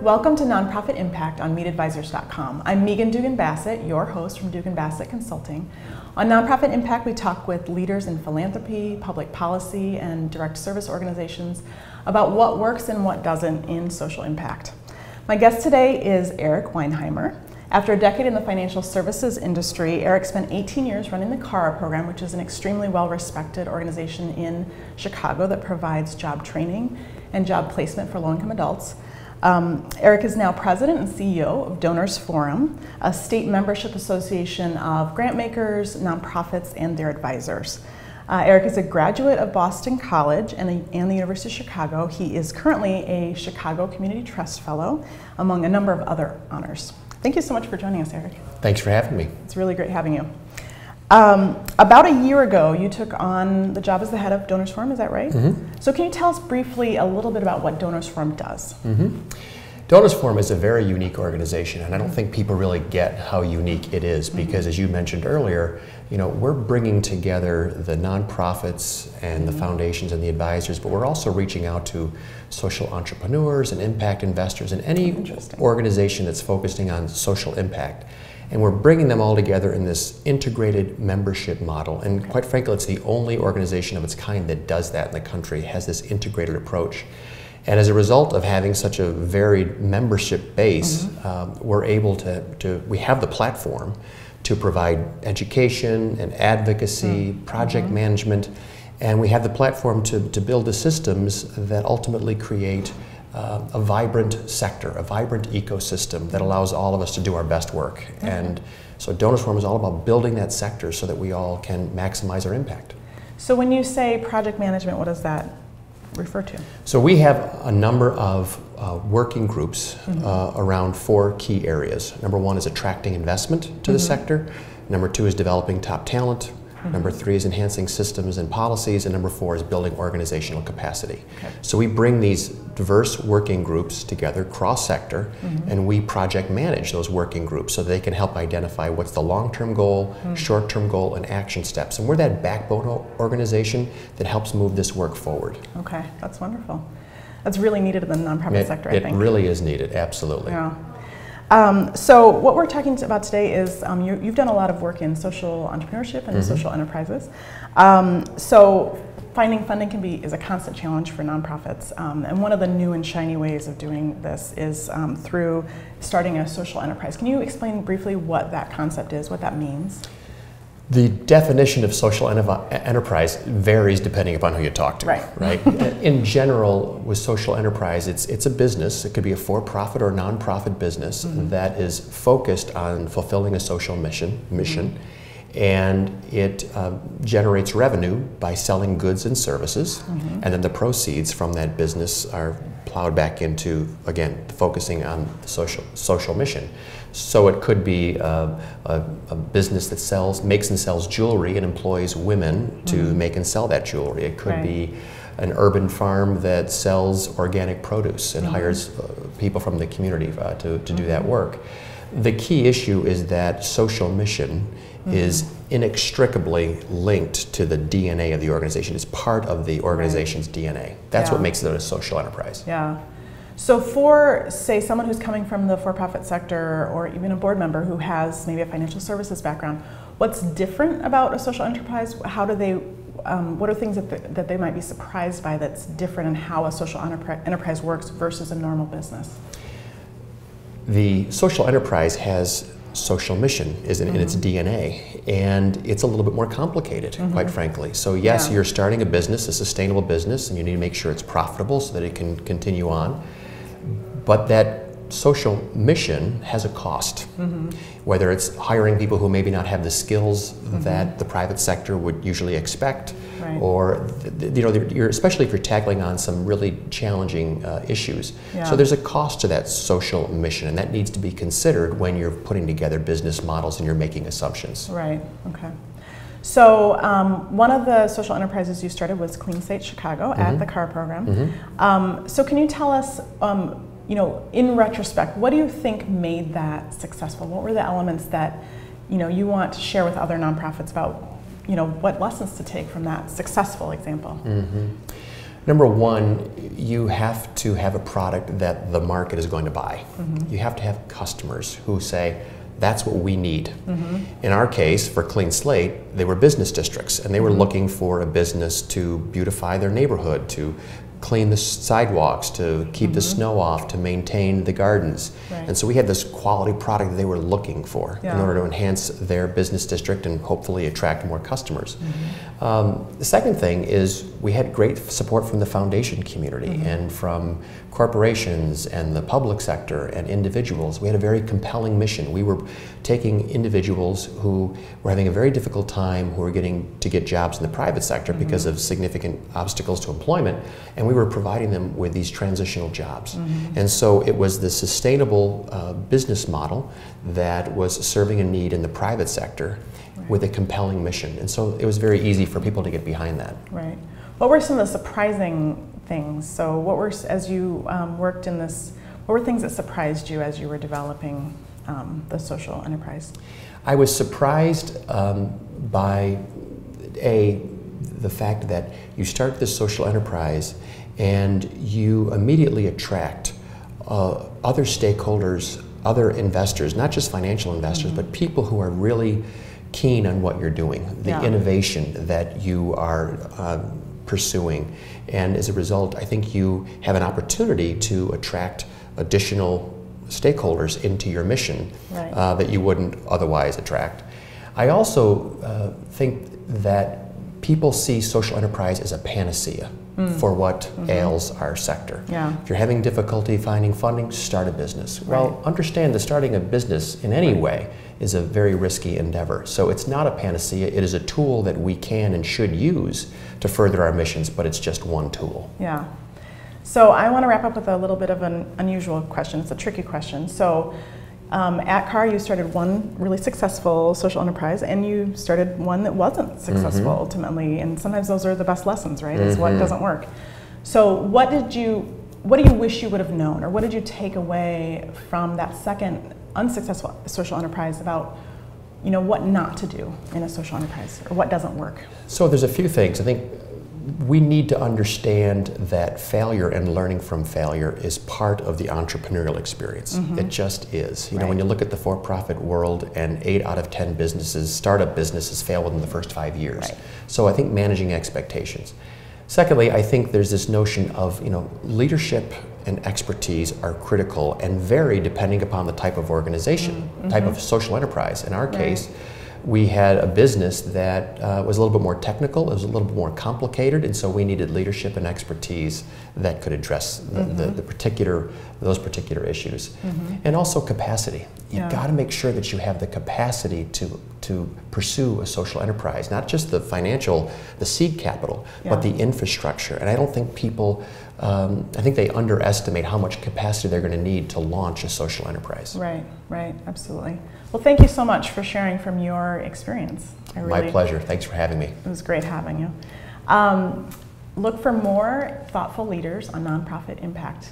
Welcome to Nonprofit Impact on MeetAdvisors.com. I'm Megan Dugan-Bassett, your host from Dugan-Bassett Consulting. On Nonprofit Impact, we talk with leaders in philanthropy, public policy, and direct service organizations about what works and what doesn't in social impact. My guest today is Eric Weinheimer. After a decade in the financial services industry, Eric spent 18 years running the CARA program, which is an extremely well-respected organization in Chicago that provides job training and job placement for low-income adults. Eric is now president and CEO of Donors Fourm, a state membership association of grant makers, nonprofits, and their advisors. Eric is a graduate of Boston College and the University of Chicago. He is currently a Chicago Community Trust Fellow, among a number of other honors. Thank you so much for joining us, Eric. Thanks for having me. It's really great having you. About a year ago, you took on the job as the head of Donors Fourm, is that right? Mm-hmm. So can you tell us briefly a little bit about what Donors Fourm does? Mm-hmm. Donors Fourm is a very unique organization, and I don't think people really get how unique it is because, as you mentioned earlier, we're bringing together the nonprofits and the foundations and the advisors, but we're also reaching out to social entrepreneurs and impact investors and any organization that's focusing on social impact. And we're bringing them all together in this integrated membership model. And quite frankly, it's the only organization of its kind that does that in the country, has this integrated approach. And as a result of having such a varied membership base, we're able we have the platform to provide education and advocacy, project management, and we have the platform to build the systems that ultimately create a vibrant sector, a vibrant ecosystem that allows all of us to do our best work. And so Donors Fourm is all about building that sector so that we all can maximize our impact. So when you say project management, what does that refer to? So we have a number of working groups around four key areas. Number one is attracting investment to the sector. Number two is developing top talent. Number three is enhancing systems and policies, and number four is building organizational capacity. So we bring these diverse working groups together cross-sector, and we project manage those working groups so they can help identify what's the long-term goal, short-term goal, and action steps. And we're that backbone organization that helps move this work forward. Okay, that's wonderful. That's really needed in the nonprofit sector, I think. It really is needed, absolutely. Yeah. So what we're talking about today is you've done a lot of work in social entrepreneurship and social enterprises. So finding funding is a constant challenge for nonprofits. And one of the new and shiny ways of doing this is through starting a social enterprise. Can you explain briefly what that concept is, what that means? The definition of social enterprise varies depending upon who you talk to. Right. In general, with social enterprise, it's a business. It could be a for-profit or non-profit business that is focused on fulfilling a social mission, and it generates revenue by selling goods and services, and then the proceeds from that business are plowed back into, again, focusing on the social mission. So it could be a business that makes and sells jewelry and employs women to make and sell that jewelry. It could be an urban farm that sells organic produce and hires people from the community to do that work. The key issue is that social mission is inextricably linked to the DNA of the organization. It's part of the organization's DNA. That's what makes it a social enterprise. Yeah. So for, say, someone who's coming from the for-profit sector or even a board member who has maybe a financial services background, what's different about a social enterprise? How do they, what are things that they might be surprised by that's different in how a social enterprise works versus a normal business? The social enterprise has social mission in its DNA, and it's a little bit more complicated, quite frankly. So yes, you're starting a business, a sustainable business, and you need to make sure it's profitable so that it can continue on. But that social mission has a cost, whether it's hiring people who maybe not have the skills that the private sector would usually expect, or especially if you're tackling on some really challenging issues. So there's a cost to that social mission, and that needs to be considered when you're putting together business models and you're making assumptions. Right. Okay. So one of the social enterprises you started was Clean State Chicago at the CARA program. So can you tell us, in retrospect, what do you think made that successful? What were the elements that you want to share with other nonprofits about what lessons to take from that successful example? Number one, you have to have a product that the market is going to buy. You have to have customers who say, that's what we need. In our case, for Clean Slate, they were business districts, and they were looking for a business to beautify their neighborhood, to clean the sidewalks, to keep the snow off, to maintain the gardens. And so we had this quality product that they were looking for in order to enhance their business district and hopefully attract more customers. The second thing is we had great support from the foundation community and from corporations and the public sector and individuals. We had a very compelling mission. We were taking individuals who were having a very difficult time, who were getting to get jobs in the private sector because of significant obstacles to employment, and we were providing them with these transitional jobs. And so it was the sustainable business model that was serving a need in the private sector with a compelling mission. And so it was very easy for people to get behind that. Right. What were some of the surprising things? So what were, as you worked in this, what were things that surprised you as you were developing the social enterprise? I was surprised by the fact that you start this social enterprise and you immediately attract other stakeholders, other investors, not just financial investors, but people who are really keen on what you're doing, the innovation that you are pursuing. And as a result, I think you have an opportunity to attract additional stakeholders into your mission that you wouldn't otherwise attract. I also think that people see social enterprise as a panacea for what ails our sector. If you're having difficulty finding funding, start a business. Well, understand that starting a business in any way is a very risky endeavor. So it's not a panacea, it is a tool that we can and should use to further our missions, but it's just one tool. Yeah. So I want to wrap up with a little bit of an unusual question. It's a tricky question. So at CAR, you started one really successful social enterprise, and you started one that wasn't successful ultimately. And sometimes those are the best lessons, right? Is what doesn't work. So what do you wish you would have known, or what did you take away from that second unsuccessful social enterprise about, you know, what not to do in a social enterprise, or what doesn't work? So there's a few things. I think we need to understand that failure and learning from failure is part of the entrepreneurial experience. It just is. You know, when you look at the for-profit world, and 8 out of 10 businesses, startup businesses, fail within the first 5 years. So I think managing expectations. Secondly, I think there's this notion of, you know, leadership and expertise are critical and vary depending upon the type of organization, type of social enterprise. In our case, we had a business that was a little bit more technical, it was a little bit more complicated, and so we needed leadership and expertise that could address those particular issues. And also capacity. You've got to make sure that you have the capacity to pursue a social enterprise, not just the financial, the seed capital, but the infrastructure. And I don't think people, I think they underestimate how much capacity they're going to need to launch a social enterprise. Right, absolutely. Well, thank you so much for sharing from your experience. My pleasure. Thanks for having me. It was great having you. Look for more thoughtful leaders on Nonprofit Impact.